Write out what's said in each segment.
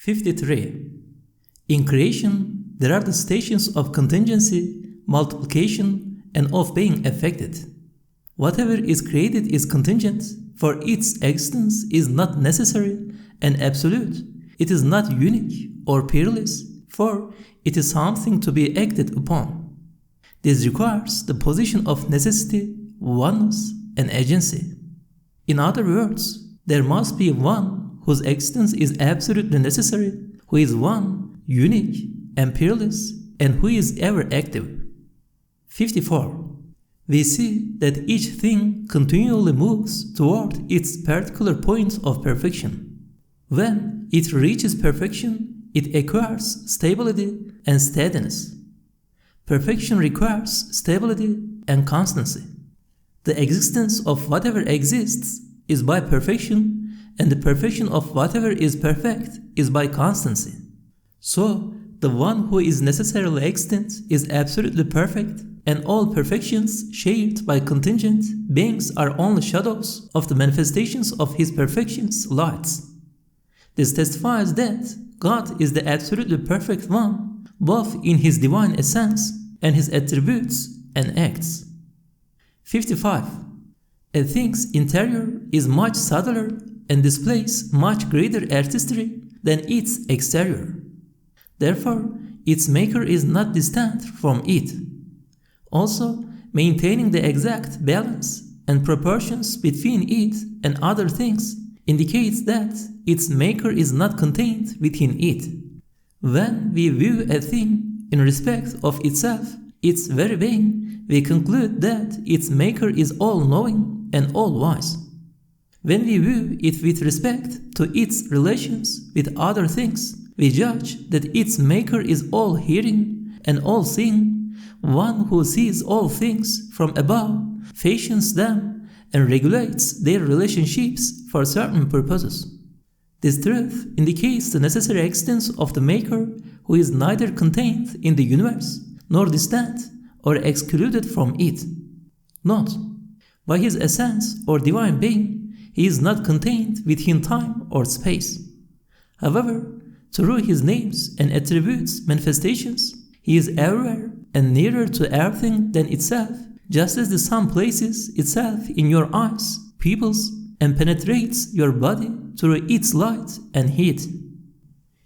53. In creation, there are the stations of contingency, multiplication, and of being affected. Whatever is created is contingent, for its existence is not necessary and absolute. It is not unique or peerless, for it is something to be acted upon. This requires the position of necessity, oneness, and agency. In other words, there must be one whose existence is absolutely necessary, who is one, unique, and peerless, and who is ever active. 54. We see that each thing continually moves toward its particular point of perfection. When it reaches perfection, it acquires stability and steadiness. Perfection requires stability and constancy. The existence of whatever exists is by perfection, and the perfection of whatever is perfect is by constancy. So, the one who is necessarily extant is absolutely perfect, and all perfections shared by contingent beings are only shadows of the manifestations of his perfection's lights. This testifies that God is the absolutely perfect one, both in his divine essence and his attributes and acts. 55. A thing's interior is much subtler and displays much greater artistry than its exterior. Therefore, its maker is not distant from it. Also, maintaining the exact balance and proportions between it and other things indicates that its maker is not contained within it. When we view a thing in respect of itself, its very being, we conclude that its maker is all-knowing and all-wise. When we view it with respect to its relations with other things, we judge that its maker is all-hearing and all-seeing, one who sees all things from above, fashions them, and regulates their relationships for certain purposes. This truth indicates the necessary existence of the Maker, who is neither contained in the universe, nor distant or excluded from it. Note, by his essence or divine being, he is not contained within time or space. However, through his names and attributes manifestations, he is everywhere and nearer to everything than itself, just as the sun places itself in your eyes, pupils, and penetrates your body through its light and heat.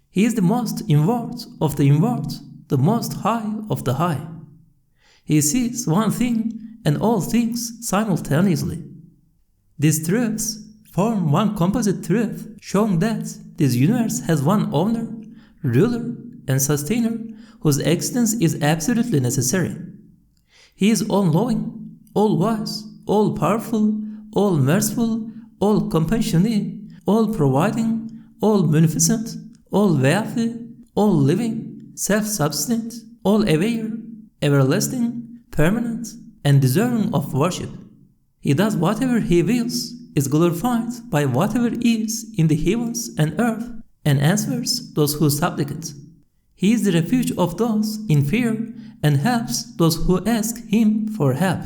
He is the most inward of the inward, the most high of the high. He sees one thing and all things simultaneously. These truths form one composite truth, showing that this universe has one owner, ruler, and sustainer whose existence is absolutely necessary. He is all-knowing, all-wise, all-powerful, all-merciful, all-compassionate, all-providing, all-munificent, all-wealthy, all-living, self-subsistent, all-aware, everlasting, permanent, and deserving of worship. He does whatever he wills, is glorified by whatever is in the heavens and earth, and answers those who supplicate. He is the refuge of those in fear and helps those who ask him for help.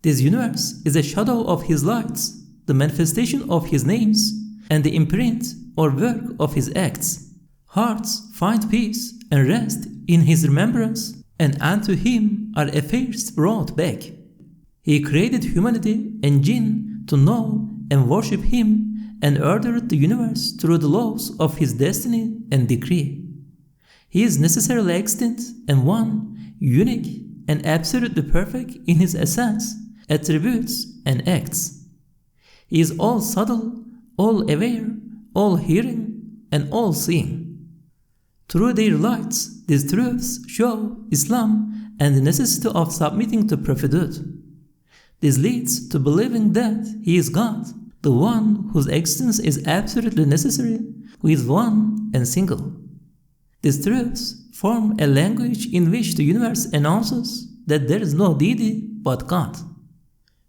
This universe is a shadow of his lights, the manifestation of his names, and the imprint or work of his acts. Hearts find peace and rest in his remembrance, and unto him are affairs brought back. He created humanity and jinn to know and worship him, and ordered the universe through the laws of his destiny and decree. He is necessarily extant and one, unique and absolutely perfect in his essence, attributes, and acts. He is all subtle, all aware, all hearing, and all seeing. Through their lights, these truths show Islam and the necessity of submitting to prophethood. This leads to believing that he is God, the one whose existence is absolutely necessary, who is one and single. These truths form a language in which the universe announces that there is no deity but God.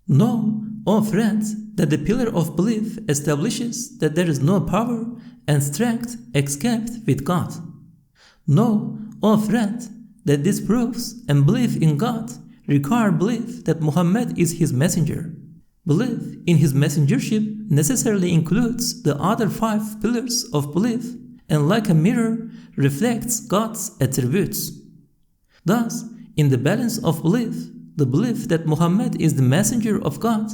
Know, O friend, that the pillar of belief establishes that there is no power and strength except with God. Know, O friend, that these proofs and belief in God require belief that Muhammad is his messenger. Belief in his messengership necessarily includes the other 5 pillars of belief and like a mirror reflects God's attributes. Thus, in the balance of belief, the belief that Muhammad is the messenger of God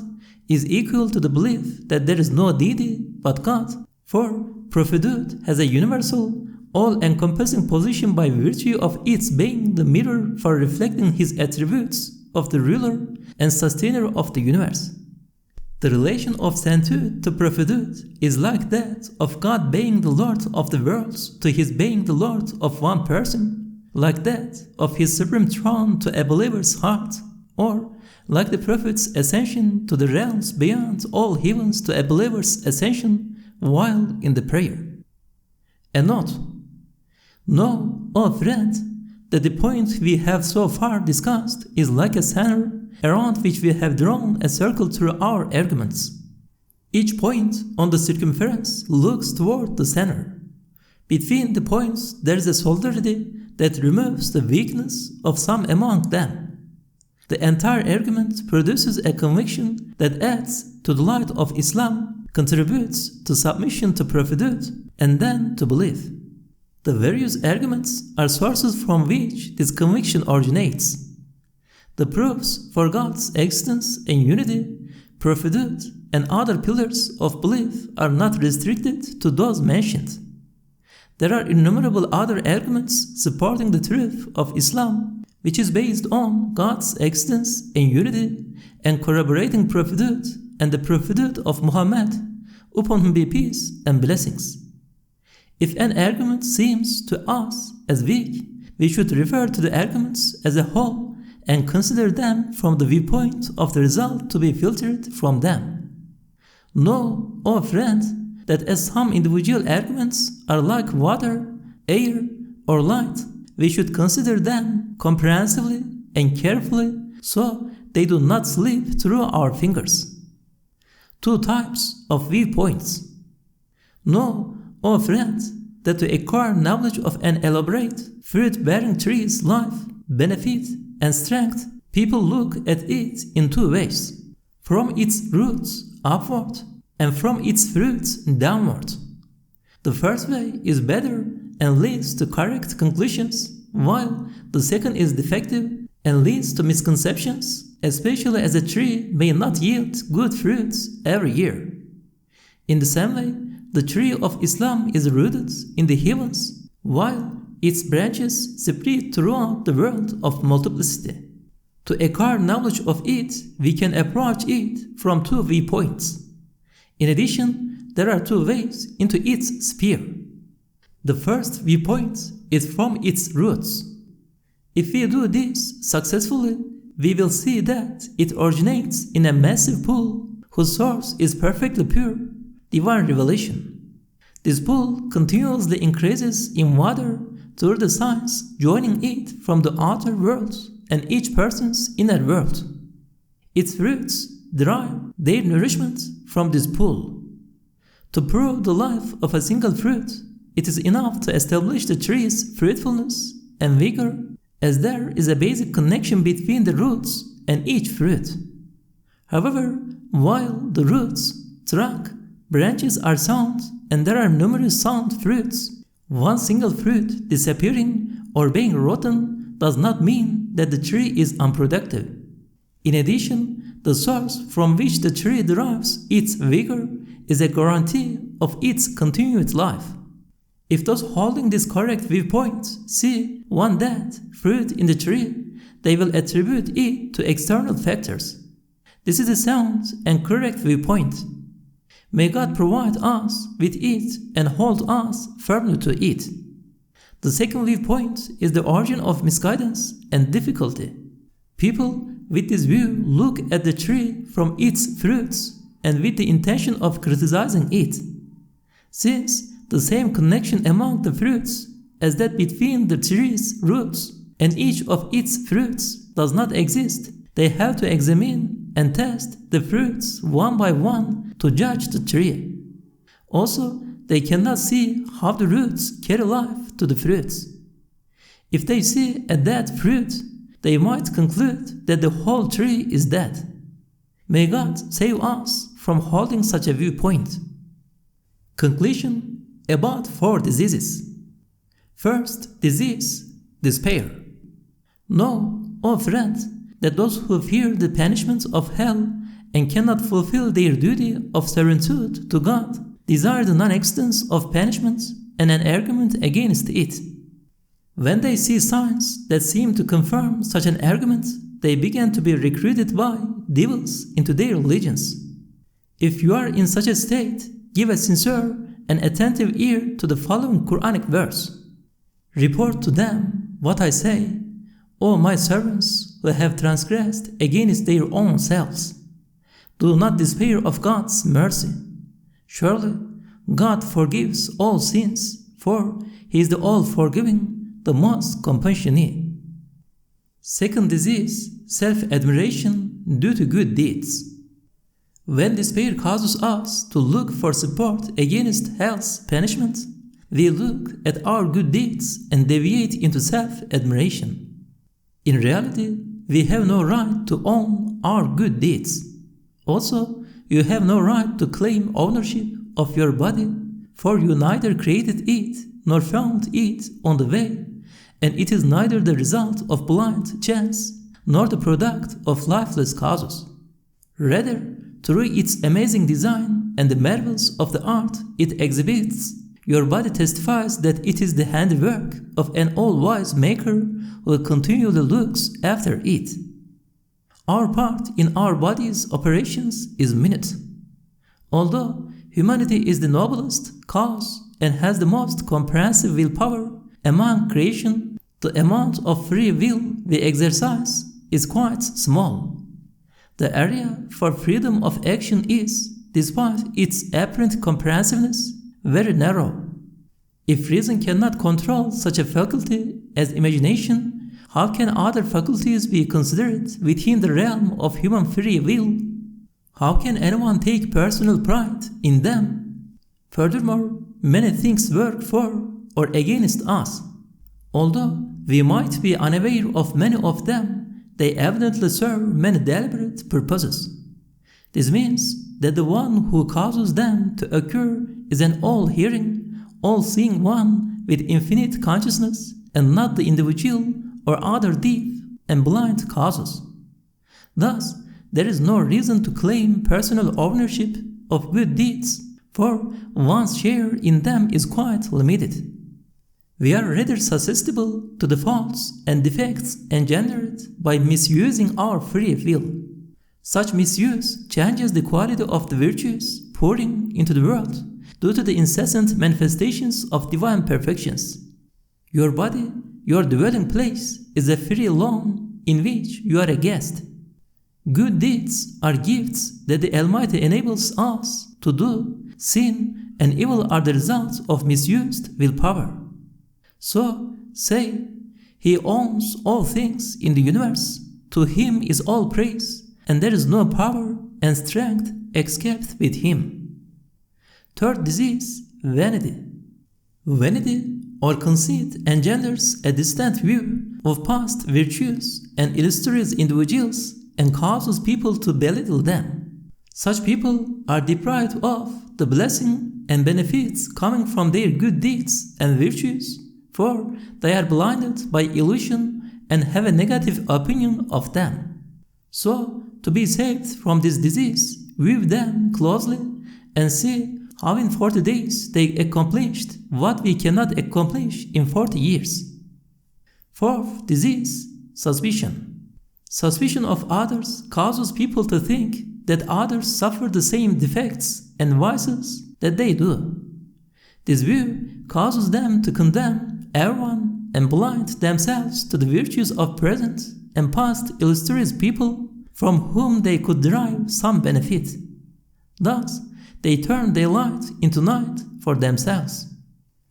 is equal to the belief that there is no deity but God, for prophethood has a universal, all-encompassing position by virtue of its being the mirror for reflecting his attributes of the ruler and sustainer of the universe. The relation of sainthood to prophethood is like that of God being the Lord of the worlds to his being the Lord of one person, like that of his supreme throne to a believer's heart, or like the prophet's ascension to the realms beyond all heavens to a believer's ascension while in the prayer. And note, know, O friend, that the point we have so far discussed is like a center around which we have drawn a circle through our arguments. Each point on the circumference looks toward the center. Between the points there is a solidarity that removes the weakness of some among them. The entire argument produces a conviction that adds to the light of Islam, contributes to submission to prophethood, and then to belief. The various arguments are sources from which this conviction originates. The proofs for God's existence and unity, prophethood, and other pillars of belief are not restricted to those mentioned. There are innumerable other arguments supporting the truth of Islam, which is based on God's existence and unity, and corroborating prophethood and the prophethood of Muhammad, upon whom be peace and blessings. If an argument seems to us as weak, we should refer to the arguments as a whole and consider them from the viewpoint of the result to be filtered from them. Know, O friend, that as some individual arguments are like water, air, or light, we should consider them comprehensively and carefully so they do not slip through our fingers. Two types of viewpoints. Know, O friend, that to acquire knowledge of an elaborate, fruit-bearing tree's life, benefit, and strength, people look at it in two ways: from its roots upward, and from its fruits downward. The first way is better and leads to correct conclusions, while the second is defective and leads to misconceptions, especially as a tree may not yield good fruits every year. In the same way, the tree of Islam is rooted in the heavens, while its branches spread throughout the world of multiplicity. To acquire knowledge of it, we can approach it from two viewpoints. In addition, there are two ways into its sphere. The first viewpoint is from its roots. If we do this successfully, we will see that it originates in a massive pool whose source is perfectly pure, divine revelation. This pool continuously increases in water through the signs joining it from the outer world and each person's inner world. Its roots derive their nourishment from this pool. To prove the life of a single fruit, it is enough to establish the tree's fruitfulness and vigor, as there is a basic connection between the roots and each fruit. However, while the roots, trunk, branches are sound and there are numerous sound fruits, one single fruit disappearing or being rotten does not mean that the tree is unproductive. In addition, the source from which the tree derives its vigor is a guarantee of its continued life. If those holding this correct viewpoint see one dead fruit in the tree, they will attribute it to external factors. This is a sound and correct viewpoint. May God provide us with it and hold us firmly to it. The second viewpoint is the origin of misguidance and difficulty. People with this view look at the tree from its fruits and with the intention of criticizing it. Since the same connection among the fruits as that between the tree's roots and each of its fruits does not exist, they have to examine and test the fruits one by one to judge the tree. Also, they cannot see how the roots carry life to the fruits. If they see a dead fruit, they might conclude that the whole tree is dead. May God save us from holding such a viewpoint. Conclusion: about 4 diseases. First disease, despair. Know, O friend, that those who fear the punishment of hell and cannot fulfill their duty of servitude to God desire the non-existence of punishment and an argument against it. When they see signs that seem to confirm such an argument, they begin to be recruited by devils into their religions. If you are in such a state, give a sincere and attentive ear to the following Qur'anic verse. Report to them what I say, O my servants who have transgressed against their own selves. Do not despair of God's mercy. Surely, God forgives all sins, for He is the all-forgiving, the most compassionate. Second disease, self-admiration due to good deeds. When despair causes us to look for support against hell's punishment, we look at our good deeds and deviate into self-admiration. In reality, we have no right to own our good deeds. Also, you have no right to claim ownership of your body, for you neither created it nor found it on the way, and it is neither the result of blind chance nor the product of lifeless causes. Rather, through its amazing design and the marvels of the art it exhibits, your body testifies that it is the handiwork of an all-wise maker who continually looks after it. Our part in our body's operations is minute. Although humanity is the noblest cause and has the most comprehensive willpower among creation, the amount of free will we exercise is quite small. The area for freedom of action is, despite its apparent comprehensiveness, very narrow. If reason cannot control such a faculty as imagination, how can other faculties be considered within the realm of human free will? How can anyone take personal pride in them? Furthermore, many things work for or against us. Although we might be unaware of many of them, they evidently serve many deliberate purposes. This means that the one who causes them to occur is an all-hearing, all-seeing one with infinite consciousness and not the individual or other deaf and blind causes. Thus, there is no reason to claim personal ownership of good deeds, for one's share in them is quite limited. We are rather susceptible to the faults and defects engendered by misusing our free will. Such misuse changes the quality of the virtues pouring into the world due to the incessant manifestations of divine perfections. Your body, your dwelling place, is a free lawn in which you are a guest. Good deeds are gifts that the Almighty enables us to do. Sin and evil are the results of misused willpower. So, say, He owns all things in the universe, to Him is all praise, and there is no power and strength except with Him. Third disease, vanity. Vanity or conceit engenders a distant view of past virtues and illustrious individuals and causes people to belittle them. Such people are deprived of the blessing and benefits coming from their good deeds and virtues, for they are blinded by illusion and have a negative opinion of them. So, to be saved from this disease, view them closely and see how in 40 days they accomplished what we cannot accomplish in 40 years. Fourth disease, suspicion. Suspicion of others causes people to think that others suffer the same defects and vices that they do. This view causes them to condemn everyone and blind themselves to the virtues of present and past illustrious people from whom they could derive some benefit. Thus, they turn their light into night for themselves.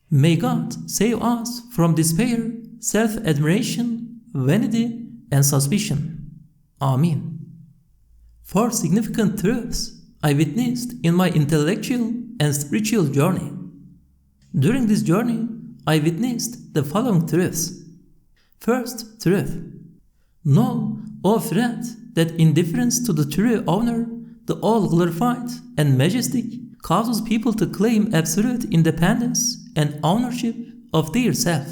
May God save us from despair, self-admiration, vanity, and suspicion. Amen. 4 significant truths I witnessed in my intellectual and spiritual journey. During this journey, I witnessed the following truths. First truth. Know, O friend, that in deference to the true owner, the all-glorified and majestic, causes people to claim absolute independence and ownership of their self.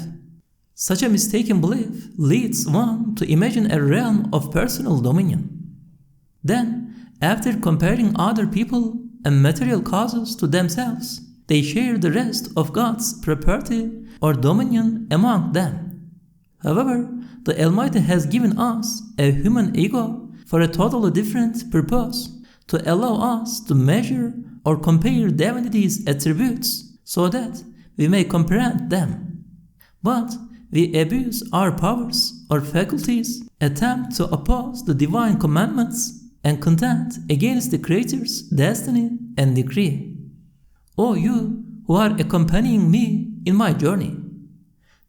Such a mistaken belief leads one to imagine a realm of personal dominion. Then, after comparing other people and material causes to themselves, they share the rest of God's property or dominion among them. However, the Almighty has given us a human ego for a totally different purpose, to allow us to measure or compare divinity's attributes so that we may comprehend them. But we abuse our powers or faculties, attempt to oppose the divine commandments, and contend against the Creator's destiny and decree. O you who are accompanying me in my journey,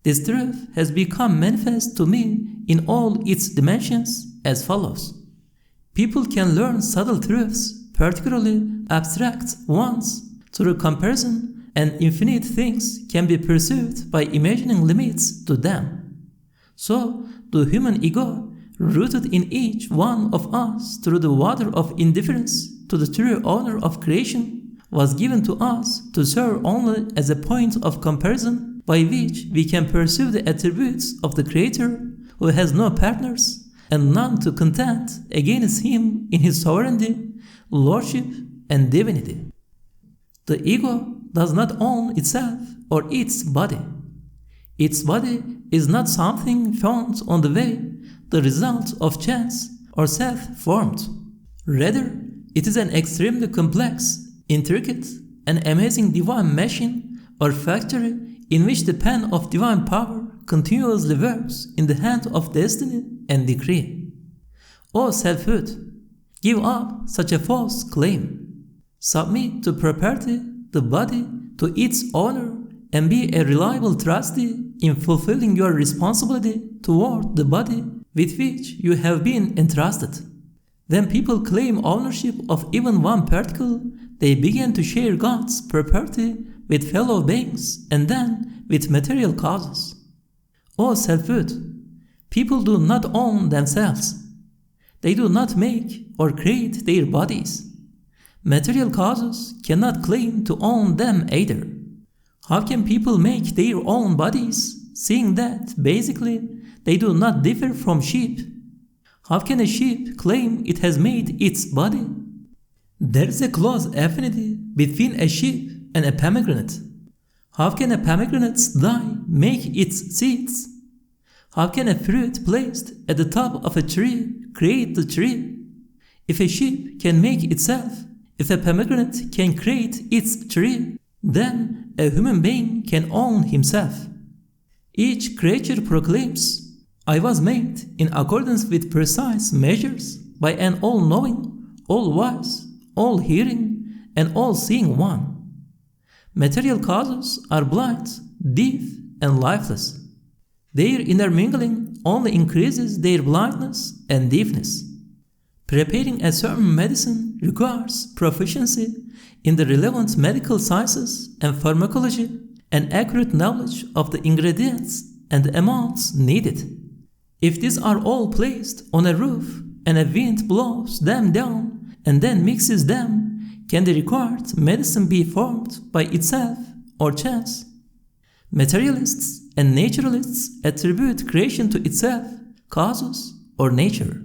this truth has become manifest to me in all its dimensions as follows. People can learn subtle truths, particularly abstract ones, through comparison, and infinite things can be pursued by imagining limits to them. So, the human ego, rooted in each one of us through the water of indifference to the true owner of creation, was given to us to serve only as a point of comparison by which we can perceive the attributes of the Creator, who has no partners and none to contend against him in his sovereignty, lordship, and divinity. The ego does not own itself or its body. Its body is not something found on the way, the result of chance or self-formed. Rather, it is an extremely complex, intricate, and amazing divine machine or factory in which the pen of divine power continuously works in the hand of destiny and decree. O selfhood, give up such a false claim. Submit to property, the body, to its owner, and be a reliable trustee in fulfilling your responsibility toward the body with which you have been entrusted. When people claim ownership of even one particle, they begin to share God's property with fellow beings and then with material causes. O selfhood, people do not own themselves. They do not make or create their bodies. Material causes cannot claim to own them either. How can people make their own bodies, seeing that, basically, they do not differ from sheep? How can a sheep claim it has made its body? There is a close affinity between a sheep and a pomegranate. How can a pomegranate's dye make its seeds? How can a fruit placed at the top of a tree create the tree? If a sheep can make itself, if a pomegranate can create its tree, then a human being can own himself. Each creature proclaims, I was made in accordance with precise measures by an all-knowing, all-wise, all-hearing, and all-seeing one. Material causes are blind, deaf, and lifeless. Their intermingling only increases their blindness and deafness. Preparing a certain medicine requires proficiency in the relevant medical sciences and pharmacology and accurate knowledge of the ingredients and the amounts needed. If these are all placed on a roof and a wind blows them down and then mixes them, can the required medicine be formed by itself or chance? Materialists and naturalists attribute creation to itself, causes, or nature.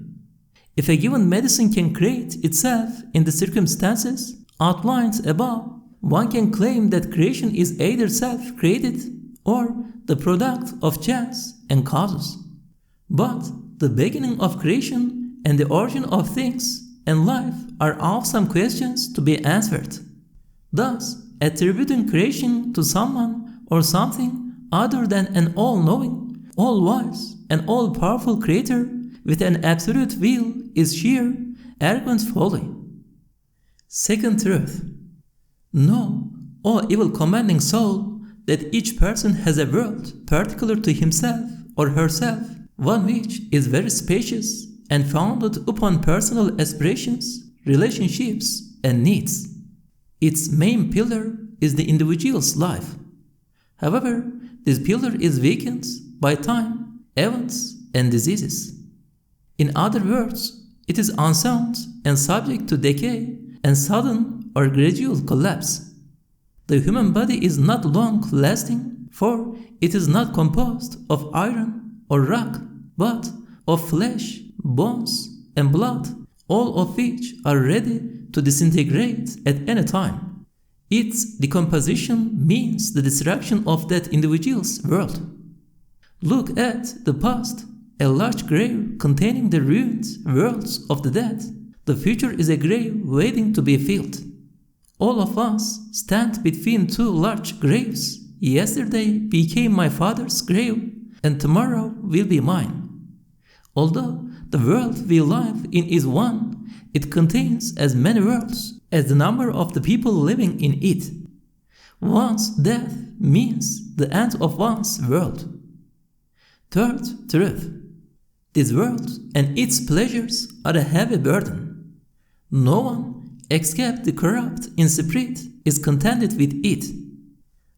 If a given medicine can create itself in the circumstances outlined above, one can claim that creation is either self-created or the product of chance and causes. But the beginning of creation and the origin of things and life are awesome questions to be answered. Thus, attributing creation to someone or something other than an all-knowing, all-wise, and all-powerful creator with an absolute will is sheer, arrogant folly. Second truth. Know, O evil commanding soul, that each person has a world particular to himself or herself, one which is very spacious and founded upon personal aspirations, relationships, and needs. Its main pillar is the individual's life. However, this pillar is weakened by time, events, and diseases. In other words, it is unsound and subject to decay and sudden or gradual collapse. The human body is not long-lasting, for it is not composed of iron or rock, but of flesh, bones, and blood, all of which are ready to disintegrate at any time. Its decomposition means the destruction of that individual's world. Look at the past, a large grave containing the ruined worlds of the dead. The future is a grave waiting to be filled. All of us stand between two large graves. Yesterday became my father's grave, and tomorrow will be mine. Although the world we live in is one, it contains as many worlds as the number of the people living in it. One's death means the end of one's world. Third truth. This world and its pleasures are a heavy burden. No one, except the corrupt in spirit, is contented with it.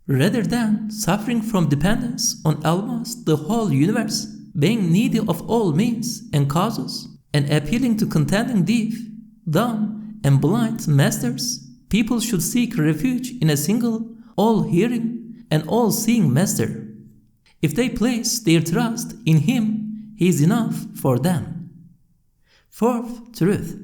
Rather than suffering from dependence on almost the whole universe, being needy of all means and causes, and appealing to contending deaf, dumb, and blind masters, people should seek refuge in a single, all-hearing, and all-seeing master. If they place their trust in him, he is enough for them. Fourth truth.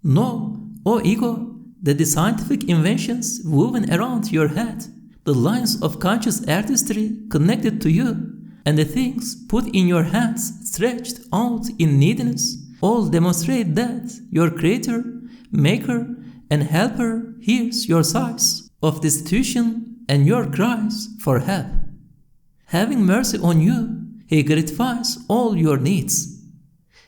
Know, O ego, that the scientific inventions woven around your head, the lines of conscious artistry connected to you, and the things put in your hands stretched out in neediness, all demonstrate that your Creator, Maker, and Helper hears your sighs of destitution and your cries for help. Having mercy on you, He gratifies all your needs.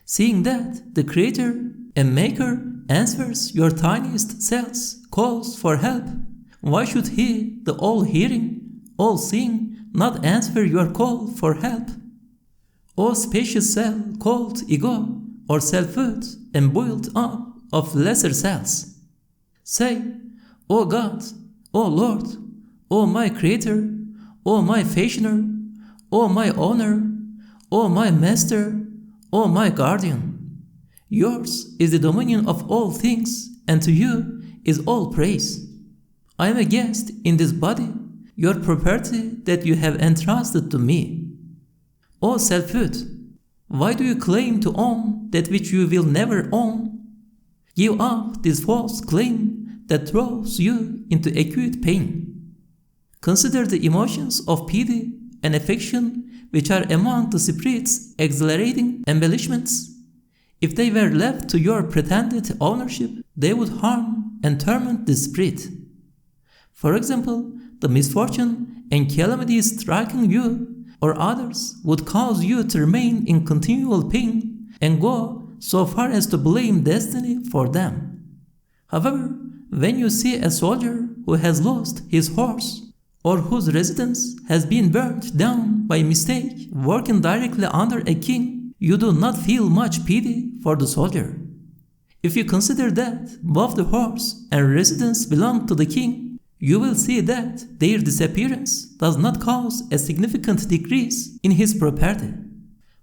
Seeing that the Creator and Maker answers your tiniest cell's calls for help, why should He, the all-hearing, all-seeing, not answer your call for help? O spacious cell called ego, or selfhood, and built up of lesser cells, say, O God, O Lord, O my Creator, O my Fashioner, O my Owner, O my Master, O my Guardian. Yours is the dominion of all things, and to you is all praise. I am a guest in this body, your property that you have entrusted to me. O selfhood, why do you claim to own that which you will never own? Give up this false claim that throws you into acute pain. Consider the emotions of pity and affection which are among the spirit's exhilarating embellishments. If they were left to your pretended ownership, they would harm and torment the spirit. For example, the misfortune and calamity striking you or others would cause you to remain in continual pain and go so far as to blame destiny for them. However, when you see a soldier who has lost his horse, or whose residence has been burnt down by mistake working directly under a king, you do not feel much pity for the soldier. If you consider that both the horse and residence belong to the king, you will see that their disappearance does not cause a significant decrease in his property.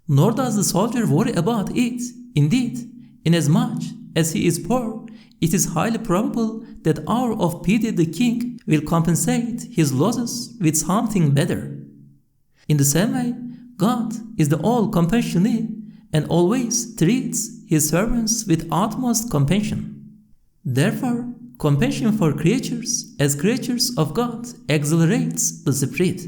Nor does the soldier worry about it. Indeed, inasmuch as he is poor, it is highly probable that out of pity the king will compensate his losses with something better. In the same way, God is the all-compassionate and always treats his servants with utmost compassion. Therefore, compassion for creatures as creatures of God exhilarates the spirit.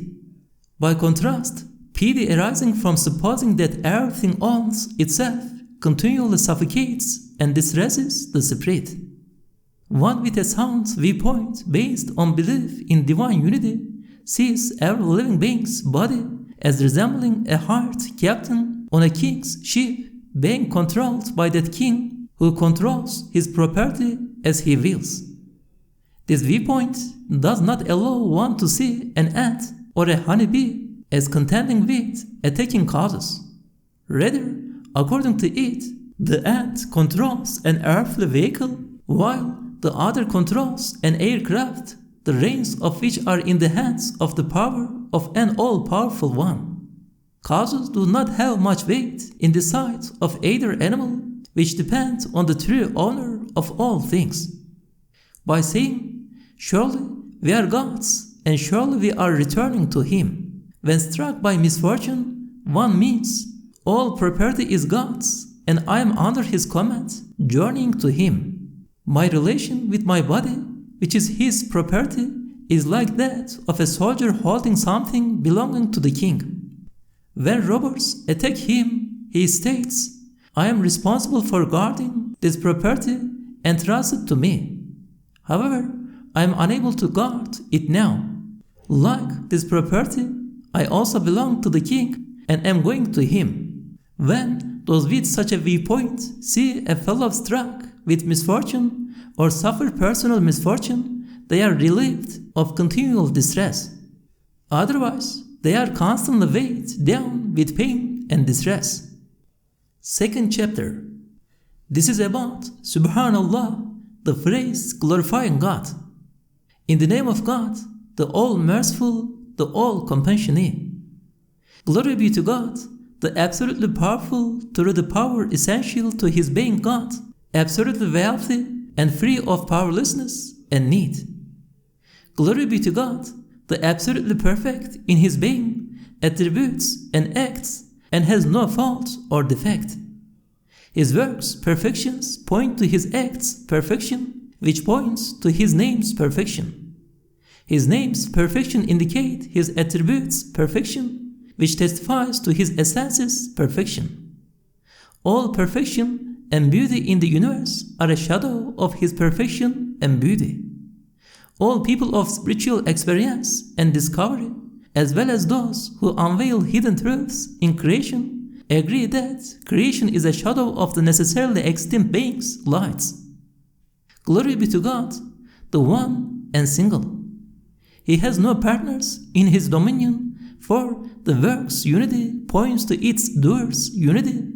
By contrast, pity arising from supposing that everything owns itself continually suffocates and distresses the spirit. One with a sound viewpoint based on belief in divine unity sees every living being's body as resembling a hired captain on a king's ship being controlled by that king who controls his property as he wills. This viewpoint does not allow one to see an ant or a honeybee as contending with attacking causes. Rather, according to it, the ant controls an earthly vehicle while the other controls an aircraft, the reins of which are in the hands of the power of an all-powerful one. Causes do not have much weight in the sight of either animal, which depends on the true owner of all things. by saying, "Surely we are gods, and surely we are returning to Him." When struck by misfortune, one means, "All property is God's, and I am under His command, journeying to Him." My relation with my body, which is His property, is like that of a soldier holding something belonging to the king. When robbers attack him, he states, "I am responsible for guarding this property entrusted to me. However, I am unable to guard it now. Like this property, I also belong to the king and am going to him." When those with such a viewpoint see a fellow struck with misfortune or suffer personal misfortune, they are relieved of continual distress. Otherwise, they are constantly weighed down with pain and distress. Second chapter. This is about Subhanallah, the phrase glorifying God. In the name of God, the All-Merciful, the All-Compassionate. Glory be to God, the absolutely powerful, through the power essential to His being God, absolutely wealthy and free of powerlessness and need. Glory be to God, the absolutely perfect in His being, attributes and acts, and has no fault or defect. His works' perfections point to His acts' perfection, which points to His name's perfection. His name's perfection indicate His attributes' perfection, which testifies to His essence's perfection. All perfection and beauty in the universe are a shadow of His perfection and beauty. All people of spiritual experience and discovery, as well as those who unveil hidden truths in creation, agree that creation is a shadow of the necessarily extinct being's lights. Glory be to God, the one and single. He has no partners in His dominion, for the work's unity points to its doer's unity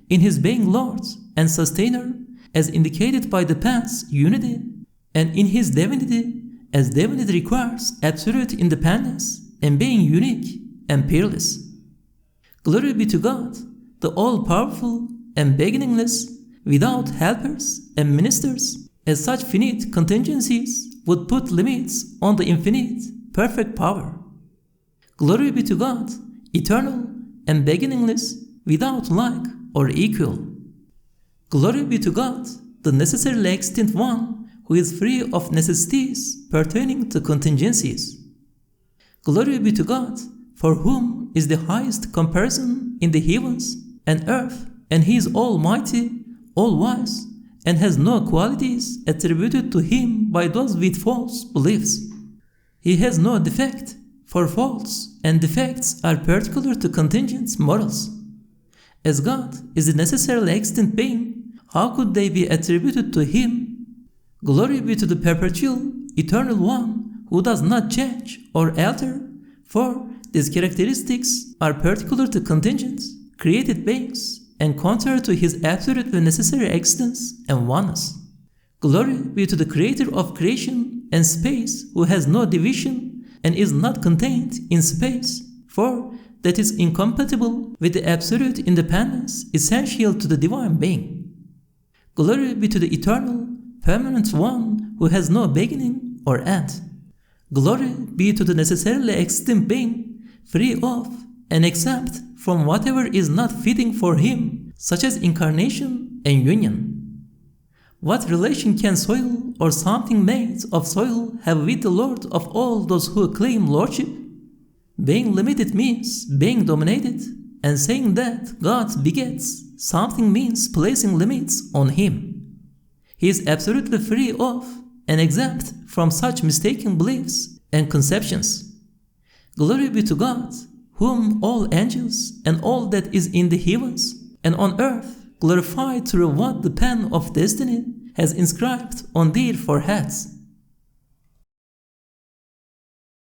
in His being Lord and Sustainer, as indicated by the Pen's unity, and in His divinity, as divinity requires absolute independence and being unique and peerless. Glory be to God, the all-powerful and beginningless, without helpers and ministers, as such finite contingencies would put limits on the infinite, perfect power. Glory be to God, eternal and beginningless, without like or equal. Glory be to God, the necessarily extinct one, who is free of necessities pertaining to contingencies. Glory be to God, for whom is the highest comparison in the heavens and earth, and He is almighty, all-wise, and has no qualities attributed to Him by those with false beliefs. He has no defect, for faults and defects are particular to contingent morals. As God is the necessarily extinct being, how could they be attributed to Him? Glory be to the perpetual, eternal one, who does not change or alter, for these characteristics are particular to contingent, created beings, and contrary to His absolutely necessary existence and oneness. Glory be to the Creator of creation and space, who has no division and is not contained in space, for that is incompatible with the absolute independence essential to the divine being. Glory be to the eternal, permanent one, who has no beginning or end. Glory be to the necessarily extinct being, free of and exempt from whatever is not fitting for Him, such as incarnation and union. What relation can soil or something made of soil have with the Lord of all those who claim lordship? Being limited means being dominated, and saying that God begets something means placing limits on Him. He is absolutely free of and exempt from such mistaken beliefs and conceptions. Glory be to God, whom all angels and all that is in the heavens and on earth glorify through what the pen of destiny has inscribed on their foreheads.